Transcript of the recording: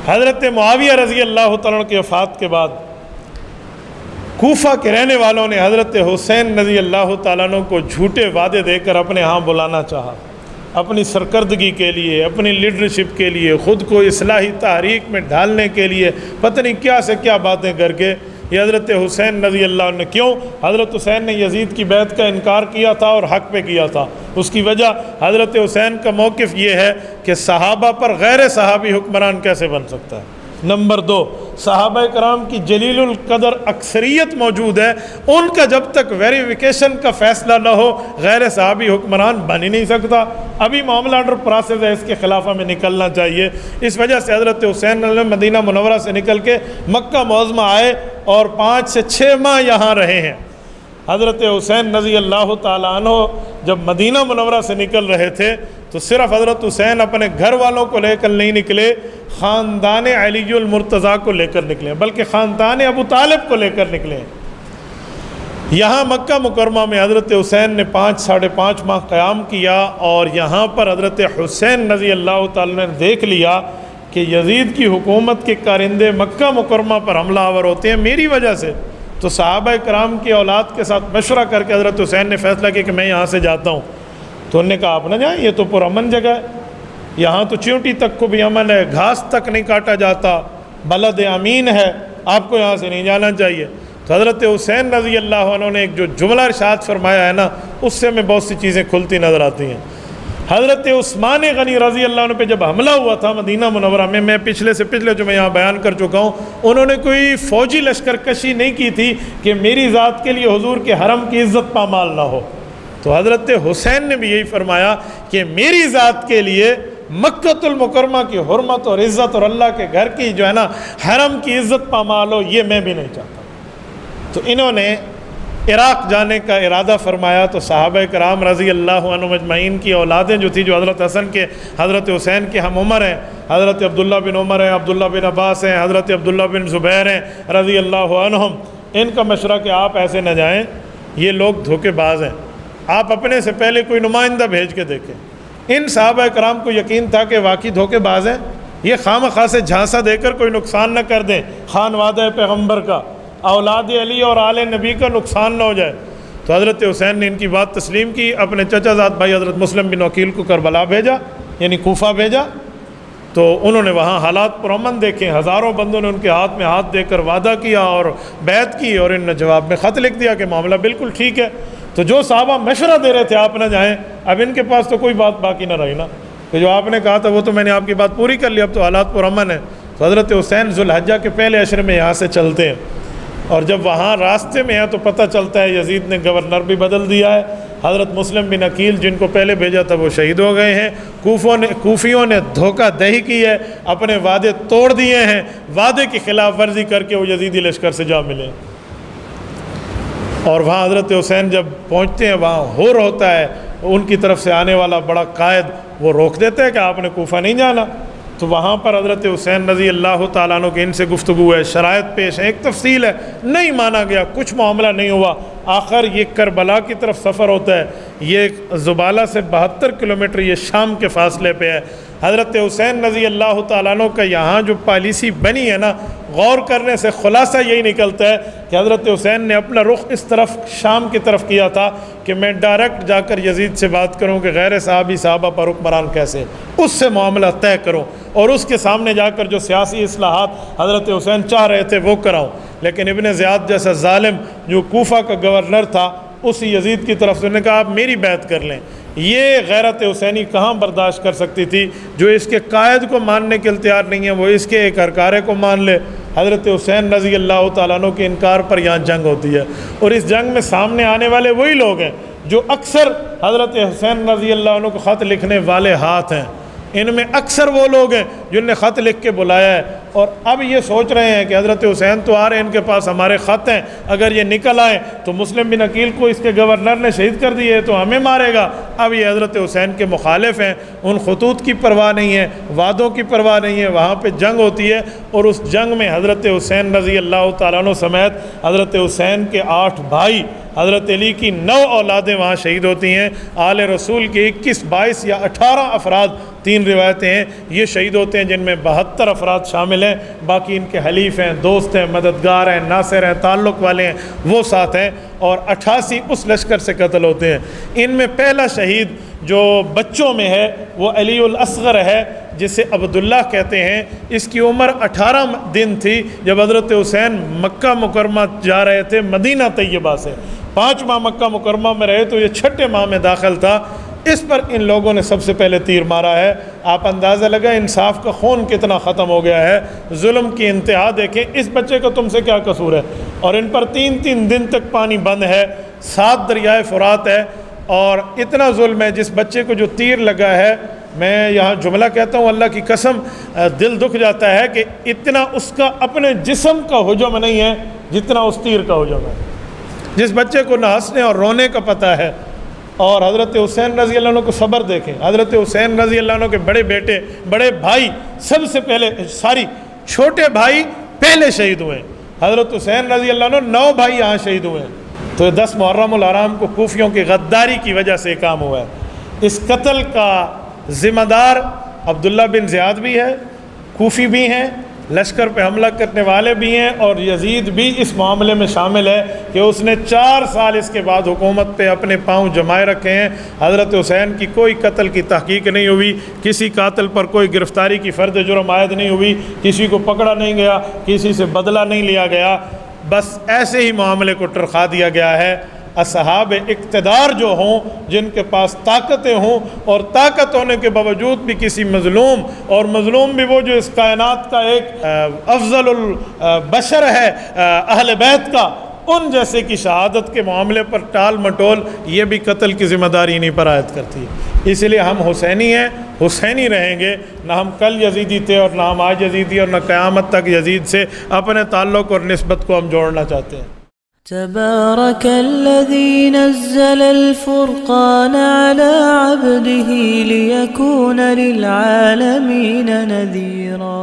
حضرت معاویہ رضی اللہ تعالیٰ عنہ کی وفات کے بعد کوفہ کے رہنے والوں نے حضرت حسین رضی اللہ تعالیٰ عنہ کو جھوٹے وعدے دے کر اپنے ہاں بلانا چاہا، اپنی سرکردگی کے لیے، اپنی لیڈرشپ کے لیے، خود کو اصلاحی تحریک میں ڈھالنے کے لیے پتہ نہیں کیا سے کیا باتیں کر کے یہ حضرت حسین رضی اللہ عنہ نے کیوں؟ حضرت حسین نے یزید کی بیعت کا انکار کیا تھا اور حق پہ کیا تھا۔ اس کی وجہ حضرت حسین کا موقف یہ ہے کہ صحابہ پر غیر صحابی حکمران کیسے بن سکتا ہے۔ نمبر 2، صحابہ کرام کی جلیل القدر اکثریت موجود ہے، ان کا جب تک ویریفیکیشن کا فیصلہ نہ ہو غیر صحابی حکمران بن ہی نہیں سکتا۔ ابھی معاملہ انڈر پروسیس ہے، اس کے خلاف ہمیں نکلنا چاہیے۔ اس وجہ سے حضرت حسین مدینہ منورہ سے نکل کے مکہ معظمہ آئے اور 5 سے 6 ماہ یہاں رہے ہیں۔ حضرت حسین رضی اللہ تعالیٰ عنہ جب مدینہ منورہ سے نکل رہے تھے تو صرف حضرت حسین اپنے گھر والوں کو لے کر نہیں نکلے، خاندان علی المرتضیٰ کو لے کر نکلے، بلکہ خاندان ابو طالب کو لے کر نکلے۔ یہاں مکہ مکرمہ میں حضرت حسین نے 5 – 5.5 ماہ قیام کیا، اور یہاں پر حضرت حسین رضی اللہ تعالیٰ نے دیکھ لیا کہ یزید کی حکومت کے کارندے مکہ مکرمہ پر حملہ آور ہوتے ہیں میری وجہ سے۔ تو صحابہ کرام کی اولاد کے ساتھ مشورہ کر کے حضرت حسین نے فیصلہ کیا کہ میں یہاں سے جاتا ہوں۔ تو انہوں نے کہا آپ نہ جائیں، یہ تو پرامن جگہ ہے، یہاں تو چیونٹی تک کو بھی امن ہے، گھاس تک نہیں کاٹا جاتا، بلد امین ہے، آپ کو یہاں سے نہیں جانا چاہیے۔ تو حضرت حسین رضی اللہ عنہ نے ایک جو جملہ ارشاد فرمایا ہے نا، اس سے ہمیں بہت سی چیزیں کھلتی نظر آتی ہیں۔ حضرت عثمان غنی رضی اللہ عنہ پہ جب حملہ ہوا تھا مدینہ منورہ میں پچھلے جو میں یہاں بیان کر چکا ہوں، انہوں نے کوئی فوجی لشکر کشی نہیں کی تھی کہ میری ذات کے لیے حضور کے حرم کی عزت پامال نہ ہو۔ تو حضرت حسین نے بھی یہی فرمایا کہ میری ذات کے لیے مکۃ المکرمہ کی حرمت اور عزت اور اللہ کے گھر کی جو ہے نا حرم کی عزت پامال ہو، یہ میں بھی نہیں چاہتا۔ تو انہوں نے عراق جانے کا ارادہ فرمایا۔ تو صحابہ کرام رضی اللہ عنہ مجمعین کی اولادیں جو تھی، جو حضرت حسن کے حضرت حسین کے ہم عمر ہیں، حضرت عبداللہ بن عمر ہیں، عبداللہ بن عباس ہیں، حضرت عبداللہ بن زبیر ہیں رضی اللہ عنہم، ان کا مشورہ کہ آپ ایسے نہ جائیں، یہ لوگ دھوکے باز ہیں، آپ اپنے سے پہلے کوئی نمائندہ بھیج کے دیکھیں۔ ان صحابہ کرام کو یقین تھا کہ واقعی دھوکے باز ہیں، یہ خواہ سے جھانسا دے کر کوئی نقصان نہ کر دیں، خانوادہ پیغمبر کا، اولاد علی اور آل نبی کا نقصان نہ ہو جائے۔ تو حضرت حسین نے ان کی بات تسلیم کی، اپنے چچا زاد بھائی حضرت مسلم بن عقیل کو کربلا بھیجا، یعنی کوفہ بھیجا۔ تو انہوں نے وہاں حالات پرامن دیکھے، ہزاروں بندوں نے ان کے ہاتھ میں ہاتھ دے کر وعدہ کیا اور بیعت کی، اور ان نے جواب میں خط لکھ دیا کہ معاملہ بالکل ٹھیک ہے۔ تو جو صحابہ مشورہ دے رہے تھے آپ نہ جائیں، اب ان کے پاس تو کوئی بات باقی نہ رہی نا، کہ جو آپ نے کہا تھا وہ تو میں نے آپ کی بات پوری کر لی، اب تو حالات پرامن ہیں۔ تو حضرت حسین ذوالحجہ کے پہلے عشرے میں یہاں سے چلتے ہیں، اور جب وہاں راستے میں ہیں تو پتہ چلتا ہے یزید نے گورنر بھی بدل دیا ہے، حضرت مسلم بن عقیل جن کو پہلے بھیجا تھا وہ شہید ہو گئے ہیں، کوفیوں نے دھوکہ دہی کی ہے، اپنے وعدے توڑ دیے ہیں، وعدے کی خلاف ورزی کر کے وہ یزیدی لشکر سے جا ملے۔ اور وہاں حضرت حسین جب پہنچتے ہیں وہاں ہور ہوتا ہے، ان کی طرف سے آنے والا بڑا قائد وہ روک دیتا ہے کہ آپ نے کوفہ نہیں جانا۔ تو وہاں پر حضرت حسین رضی اللہ تعالیٰ عنہ کے ان سے گفتگو ہے، شرائط پیش ہے، ایک تفصیل ہے، نہیں مانا گیا، کچھ معاملہ نہیں ہوا۔ آخر یہ کربلا کی طرف سفر ہوتا ہے، یہ زبالہ سے 72 کلومیٹر یہ شام کے فاصلے پہ ہے۔ حضرت حسین رضی اللہ تعالیٰ عنہ کا یہاں جو پالیسی بنی ہے نا، غور کرنے سے خلاصہ یہی نکلتا ہے کہ حضرت حسین نے اپنا رخ اس طرف شام کی طرف کیا تھا کہ میں ڈائریکٹ جا کر یزید سے بات کروں کہ غیر صحابہ پر حکمران کیسے، اس سے معاملہ طے کروں، اور اس کے سامنے جا کر جو سیاسی اصلاحات حضرت حسین چاہ رہے تھے وہ کراؤں۔ لیکن ابن زیاد جیسا ظالم جو کوفہ کا گورنر تھا، اسی یزید کی طرف سے انہوں نے کہا آپ میری بیعت کر لیں۔ یہ غیرت حسینی کہاں برداشت کر سکتی تھی، جو اس کے قائد کو ماننے کے تیار نہیں ہے وہ اس کے ایک ہرکارے کو مان لے۔ حضرت حسین رضی اللہ تعالیٰ عنہ کے انکار پر یہاں جنگ ہوتی ہے، اور اس جنگ میں سامنے آنے والے وہی لوگ ہیں جو اکثر حضرت حسین رضی اللہ عنہ کو خط لکھنے والے ہاتھ ہیں، ان میں اکثر وہ لوگ ہیں جن نے خط لکھ کے بلایا ہے، اور اب یہ سوچ رہے ہیں کہ حضرت حسین تو آ رہے ہیں، ان کے پاس ہمارے خط ہیں، اگر یہ نکل آئے تو مسلم بن عقیل کو اس کے گورنر نے شہید کر دیے تو ہمیں مارے گا۔ اب یہ حضرت حسین کے مخالف ہیں، ان خطوط کی پرواہ نہیں ہے، وعدوں کی پرواہ نہیں ہے، وہاں پہ جنگ ہوتی ہے، اور اس جنگ میں حضرت حسین رضی اللہ تعالیٰ عنہ سمیت حضرت حسین کے 8 بھائی، حضرت علی کی 9 اولادیں وہاں شہید ہوتی ہیں، آل رسول کے 21، 22 یا 18 افراد 3 روایتیں ہیں، یہ شہید ہوتے ہیں جن میں 72 افراد شامل ہیں، باقی ان کے حلیف ہیں، دوست ہیں، مددگار ہیں، ناصر ہیں، تعلق والے ہیں، وہ ساتھ ہیں، اور 88 اس لشکر سے قتل ہوتے ہیں۔ ان میں پہلا شہید جو بچوں میں ہے وہ علی الاصغر ہے، جسے عبداللہ کہتے ہیں۔ اس کی عمر 18 دن تھی جب حضرت حسین مکہ مکرمہ جا رہے تھے مدینہ طیبہ سے۔ 5 ماہ مکہ مکرمہ میں رہے تو یہ 6 ماہ میں داخل تھا۔ اس پر ان لوگوں نے سب سے پہلے تیر مارا ہے۔ آپ اندازہ لگا انصاف کا خون کتنا ختم ہو گیا ہے، ظلم کی انتہا دیکھیں۔ اس بچے کا تم سے کیا قصور ہے؟ اور ان پر 3 دن تک پانی بند ہے، 7 دریائے فرات ہے، اور اتنا ظلم ہے۔ جس بچے کو جو تیر لگا ہے، میں یہاں جملہ کہتا ہوں، اللہ کی قسم دل دکھ جاتا ہے کہ اتنا اس کا اپنے جسم کا حجم نہیں ہے جتنا اس تیر کا حجم ہے۔ جس بچے کو نہ ہنسنے اور رونے کا پتہ ہے، اور حضرت حسین رضی اللہ عنہ کو صبر دیکھیں۔ حضرت حسین رضی اللہ عنہ کے بڑے بیٹے، بڑے بھائی سب سے پہلے، چھوٹے بھائی پہلے شہید ہوئے۔ حضرت حسین رضی اللہ عنہ 9 بھائی یہاں شہید ہوئے ہیں۔ تو 10 محرم الحرام کو کوفیوں کی غداری کی وجہ سے کام ہوا ہے۔ اس قتل کا ذمہ دار عبداللہ بن زیاد بھی ہے، کوفی بھی ہیں، لشکر پہ حملہ کرنے والے بھی ہیں، اور یزید بھی اس معاملے میں شامل ہے کہ اس نے 4 سال اس کے بعد حکومت پہ اپنے پاؤں جمائے رکھے ہیں۔ حضرت حسین کی کوئی قتل کی تحقیق نہیں ہوئی، کسی قاتل پر کوئی گرفتاری کی فرد جرم عائد نہیں ہوئی، کسی کو پکڑا نہیں گیا، کسی سے بدلہ نہیں لیا گیا، بس ایسے ہی معاملے کو ٹرخا دیا گیا ہے۔ اصحاب اقتدار جو ہوں، جن کے پاس طاقتیں ہوں، اور طاقت ہونے کے باوجود بھی کسی مظلوم، اور مظلوم بھی وہ جو اس کائنات کا ایک افضل البشر ہے اہل بیت کا، ان جیسے کی شہادت کے معاملے پر ٹال مٹول، یہ بھی قتل کی ذمہ داری انہیں پر عائد کرتی ہے۔ اس لیے ہم حسینی ہیں، حسینی رہیں گے، نہ ہم کل یزیدی تھے اور نہ ہم آج یزیدی، اور نہ قیامت تک یزید سے اپنے تعلق اور نسبت کو ہم جوڑنا چاہتے ہیں۔ تبارك الذي نزل الفرقان على عبده ليكون للعالمين نذيرا